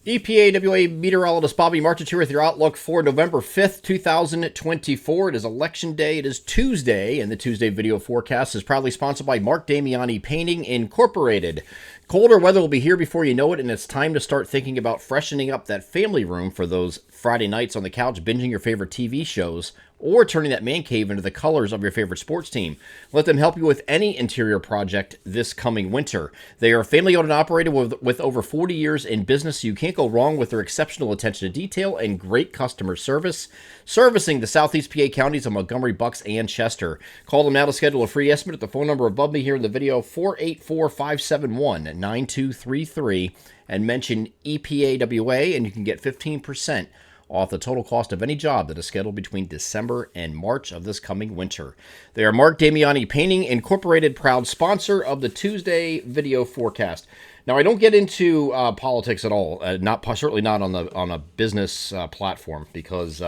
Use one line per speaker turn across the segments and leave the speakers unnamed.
EPAWA meteorologist Bobby Martich here with your outlook for November 5th, 2024. It is Election Day. It is Tuesday, and the Tuesday video forecast is proudly sponsored by Mark Damiani Painting Incorporated. Colder weather will be here before you know it, and it's time to start thinking about freshening up that family room for those Friday nights on the couch binging your favorite TV shows, or turning that man cave into the colors of your favorite sports team. Let them help you with any interior project this coming winter. They are family-owned and operated with over 40 years in business, so you can't go wrong with their exceptional attention to detail and great customer service, servicing the Southeast PA counties of Montgomery, Bucks, and Chester. Call them now to schedule a free estimate at the phone number above me here in the video, 484-571-9233, and mention EPAWA, and you can get 15% off the total cost of any job that is scheduled between December and March of this coming winter. They are Mark Damiani Painting Incorporated, proud sponsor of the Tuesday video forecast. Now, I don't get into politics at all, certainly not on a business platform, because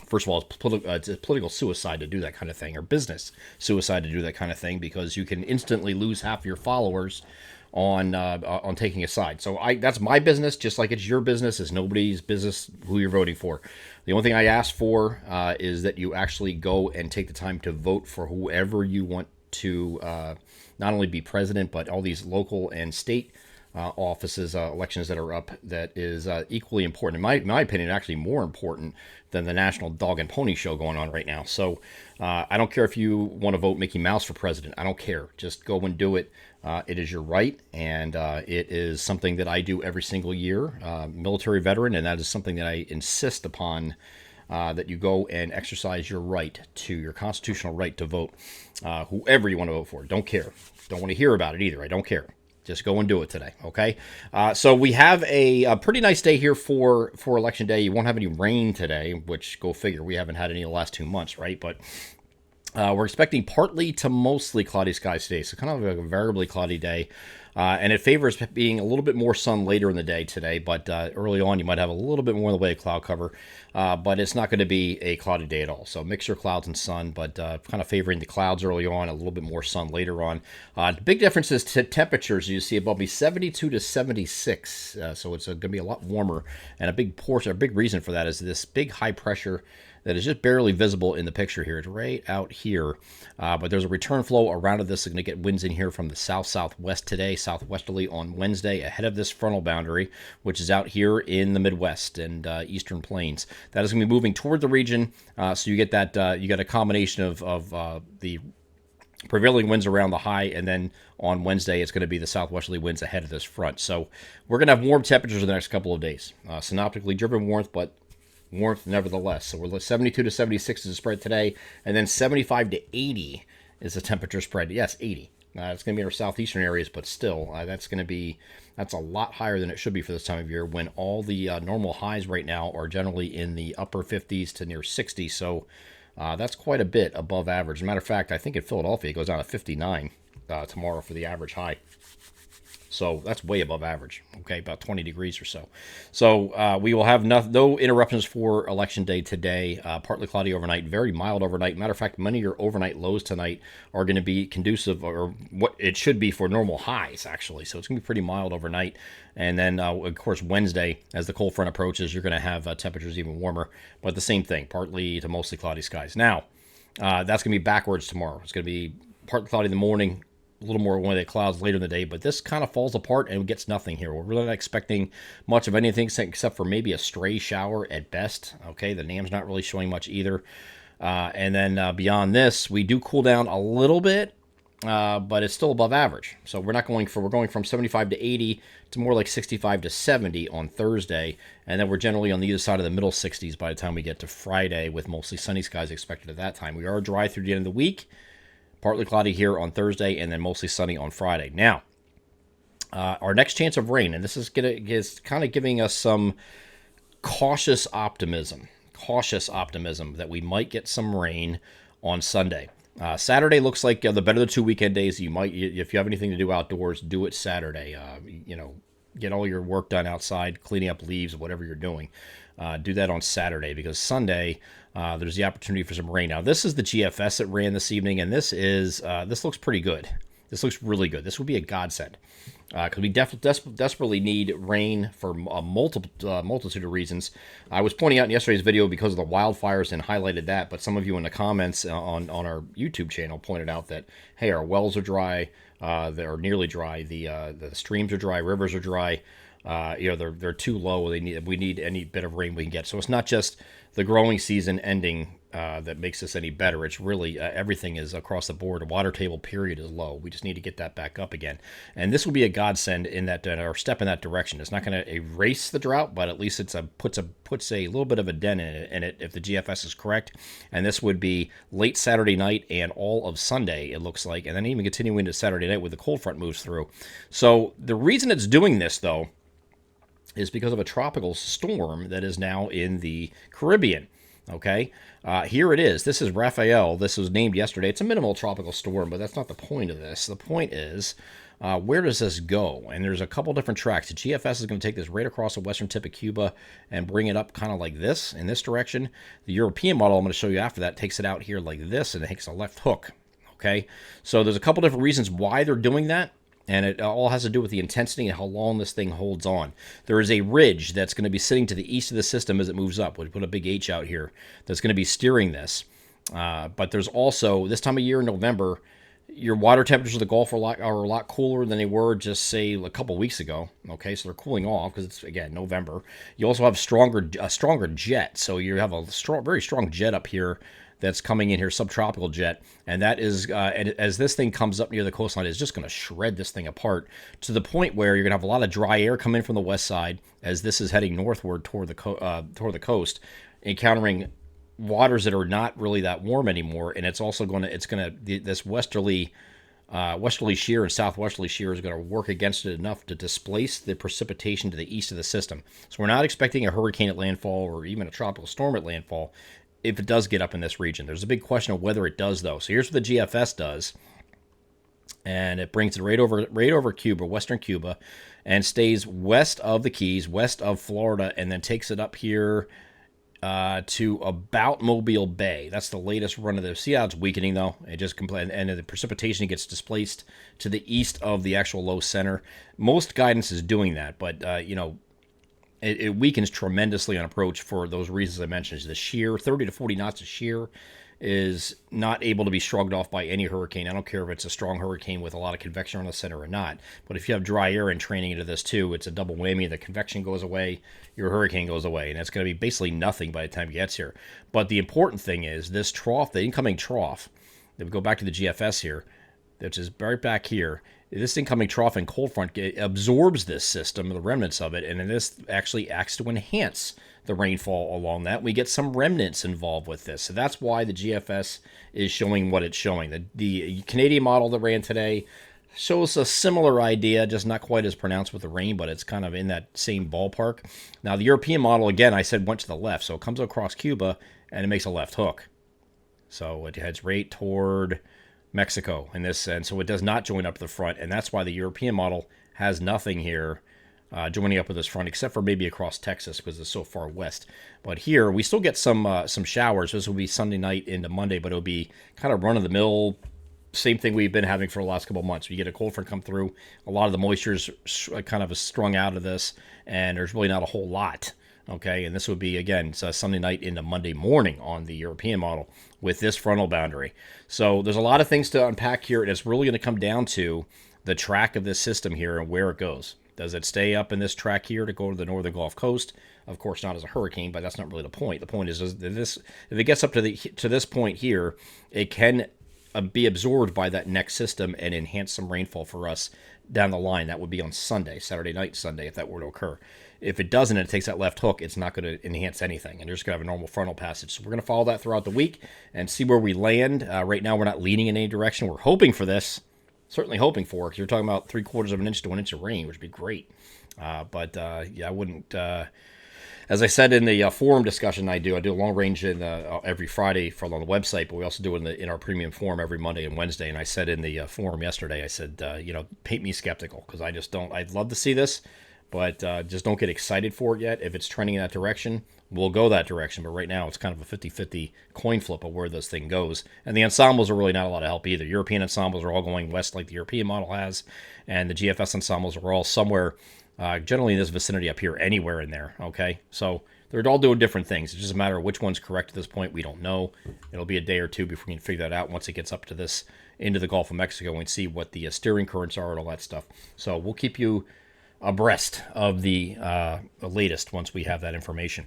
first of all, it's political suicide to do that kind of thing, or business suicide to do that kind of thing, because you can instantly lose half your followers on taking a side. So that's my business, just like it's your business. It's nobody's business who you're voting for. The only thing I ask for is that you actually go and take the time to vote for whoever you want to not only be president, but all these local and state offices, elections that are up. That is equally important, in my opinion, actually more important than the national dog and pony show going on right now. So I don't care if you want to vote Mickey Mouse for president. I don't care. Just go and do it. It is your right, and it is something that I do every single year. Military veteran, and that is something that I insist upon, that you go and exercise your constitutional right to vote, whoever you want to vote for. Don't care. Don't want to hear about it either. I don't care. Just go and do it today, okay? So we have a pretty nice day here for Election Day. You won't have any rain today, which, go figure, we haven't had any in the last 2 months, right? But we're expecting partly to mostly cloudy skies today, so kind of like a variably cloudy day. And it favors being a little bit more sun later in the day today, but early on you might have a little bit more in the way of cloud cover, but it's not going to be a cloudy day at all. So mixture of clouds and sun, but kind of favoring the clouds early on, a little bit more sun later on. The big difference is temperatures. You see above me 72 to 76, so it's going to be a lot warmer, and a big reason for that is this big high pressure that is just barely visible in the picture here. It's right out here, but there's a return flow around of this. It's going to get winds in here from the south-southwest today, southwesterly on Wednesday, ahead of this frontal boundary, which is out here in the Midwest and Eastern Plains. That is going to be moving toward the region, so you get that. You got a combination of the prevailing winds around the high, and then on Wednesday it's going to be the southwesterly winds ahead of this front. So we're going to have warm temperatures in the next couple of days. Synoptically driven warmth, but warmth nevertheless. So we're 72 to 76 is the spread today, and then 75 to 80 is the temperature spread. Yes, 80. It's going to be in our southeastern areas, but still, that's a lot higher than it should be for this time of year, when all the normal highs right now are generally in the upper 50s to near 60. So that's quite a bit above average. As a matter of fact, I think in Philadelphia it goes down to 59 tomorrow for the average high. So that's way above average, okay, about 20 degrees or so. So we will have no interruptions for Election Day today. Partly cloudy overnight, very mild overnight. Matter of fact, many of your overnight lows tonight are going to be conducive, or what it should be, for normal highs, actually. So it's going to be pretty mild overnight. And then, of course, Wednesday, as the cold front approaches, you're going to have temperatures even warmer. But the same thing, partly to mostly cloudy skies. Now, that's going to be backwards tomorrow. It's going to be partly cloudy in the morning, a little more one of the clouds later in the day, but this kind of falls apart and gets nothing here. We're really not expecting much of anything except for maybe a stray shower at best. Okay, the NAM's not really showing much either. And then beyond this, we do cool down a little bit, but it's still above average. So we're going from 75 to 80 to more like 65 to 70 on Thursday, and then we're generally on the other side of the middle 60s by the time we get to Friday, with mostly sunny skies expected at that time. We are dry through the end of the week. Partly cloudy here on Thursday, and then mostly sunny on Friday. Now, our next chance of rain, and this is kind of giving us some cautious optimism that we might get some rain on Sunday. Saturday looks like the better of the 2 weekend days. You might, if you have anything to do outdoors, do it Saturday. Get all your work done outside, cleaning up leaves, whatever you're doing. Do that on Saturday, because Sunday there's the opportunity for some rain. Now, this is the GFS that ran this evening, and this looks pretty good. This looks really good. This would be a godsend. because we desperately need rain for a multitude of reasons. I was pointing out in yesterday's video because of the wildfires and highlighted that, but some of you in the comments on our YouTube channel pointed out that, hey, our wells are dry, they're nearly dry, the streams are dry, rivers are dry. They're too low. We need any bit of rain we can get. So it's not just the growing season ending that makes this any better. It's really everything is across the board. The water table period is low. We just need to get that back up again. And this will be a godsend in that, or step in that direction. It's not going to erase the drought, but at least it's puts a little bit of a dent in it if the GFS is correct. And this would be late Saturday night and all of Sunday, it looks like, and then even continuing into Saturday night with the cold front moves through. So the reason it's doing this, though, is because of a tropical storm that is now in the Caribbean. Okay, here it is. This is Raphael. This was named yesterday. It's a minimal tropical storm, but that's not the point of this. The point is, where does this go? And there's a couple different tracks. The GFS is going to take this right across the western tip of Cuba and bring it up kind of like this, in this direction. The European model I'm going to show you after that takes it out here like this, and it takes a left hook. Okay, so there's a couple different reasons why they're doing that. And it all has to do with the intensity and how long this thing holds on. There is a ridge that's going to be sitting to the east of the system as it moves up. We put a big H out here that's going to be steering this. But there's also, this time of year in November, your water temperatures of the Gulf are a lot cooler than they were just, say, a couple weeks ago. Okay, so they're cooling off because it's, again, November. You also have a stronger jet. So you have a very strong jet up here that's coming in here, subtropical jet, and that is, as this thing comes up near the coastline, it's just going to shred this thing apart to the point where you're going to have a lot of dry air come in from the west side as this is heading northward toward the coast, encountering waters that are not really that warm anymore, and it's also this westerly shear and southwesterly shear is going to work against it enough to displace the precipitation to the east of the system. So we're not expecting a hurricane at landfall or even a tropical storm at landfall if it does get up in this region. There's a big question of whether it does, though. So here's what the GFS does. And it brings it right over Cuba, western Cuba, and stays west of the Keys, west of Florida, and then takes it up here to about Mobile Bay. That's the latest run of this. See how it's weakening, though? It just and the precipitation gets displaced to the east of the actual low center. Most guidance is doing that, but, it weakens tremendously on approach for those reasons I mentioned. The shear, 30 to 40 knots of shear, is not able to be shrugged off by any hurricane. I don't care if it's a strong hurricane with a lot of convection on the center or not. But if you have dry air and training into this too, it's a double whammy. The convection goes away, your hurricane goes away, and it's going to be basically nothing by the time it gets here. But the important thing is this trough, the incoming trough, that we go back to the GFS here, which is right back here. This incoming trough and cold front absorbs this system, the remnants of it, and this actually acts to enhance the rainfall along that. We get some remnants involved with this. So that's why the GFS is showing what it's showing. The Canadian model that ran today shows a similar idea, just not quite as pronounced with the rain, but it's kind of in that same ballpark. Now, the European model, again, I said went to the left. So it comes across Cuba, and it makes a left hook. So it heads right toward Mexico in this, and so it does not join up to the front, and that's why the European model has nothing here joining up with this front, except for maybe across Texas because it's so far west. But here we still get some showers. This will be Sunday night into Monday, but it'll be kind of run of the mill, same thing we've been having for the last couple of months. We get a cold front come through, a lot of the moisture is kind of strung out of this, and there's really not a whole lot. Okay, and this would be, again, Sunday night into Monday morning on the European model with this frontal boundary. So there's a lot of things to unpack here, and it's really going to come down to the track of this system here and where it goes. Does it stay up in this track here to go to the northern Gulf Coast? Of course, not as a hurricane, but that's not really the point. The point is that if it gets up to this point here, it can be absorbed by that next system and enhance some rainfall for us down the line. That would be on Sunday, Saturday night, Sunday, if that were to occur. If it doesn't and it takes that left hook, it's not going to enhance anything, and you're just going to have a normal frontal passage. So we're going to follow that throughout the week and see where we land. Right now, we're not leaning in any direction. We're hoping for this, certainly hoping for, because you're talking about 3/4 of an inch to 1 inch of rain, which would be great. But I wouldn't. As I said in the forum discussion, I do a long range every Friday on the website, but we also do it in our premium forum every Monday and Wednesday. And I said in the forum yesterday, I said, paint me skeptical, because I just don't. I'd love to see this, but just don't get excited for it yet. If it's trending in that direction, we'll go that direction. But right now, it's kind of a 50-50 coin flip of where this thing goes. And the ensembles are really not a lot of help either. European ensembles are all going west like the European model has, and the GFS ensembles are all somewhere generally in this vicinity up here, anywhere in there, okay? So they're all doing different things. It's just a matter of which one's correct at this point. We don't know. It'll be a day or two before we can figure that out once it gets up to this, into the Gulf of Mexico, and see what the steering currents are and all that stuff. So we'll keep you abreast of the latest once we have that information.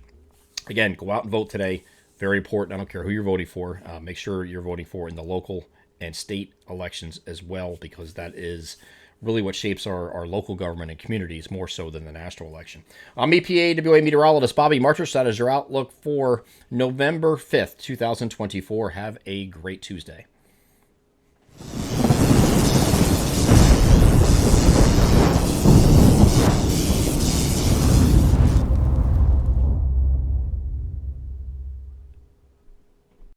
Again, go out and vote today. Very important. I don't care who you're voting for. Make sure you're voting for in the local and state elections as well, because that is really what shapes our local government and communities more so than the national election. I'm EPAWA meteorologist Bobby Marchers. That is your outlook for November 5th, 2024. Have a great Tuesday.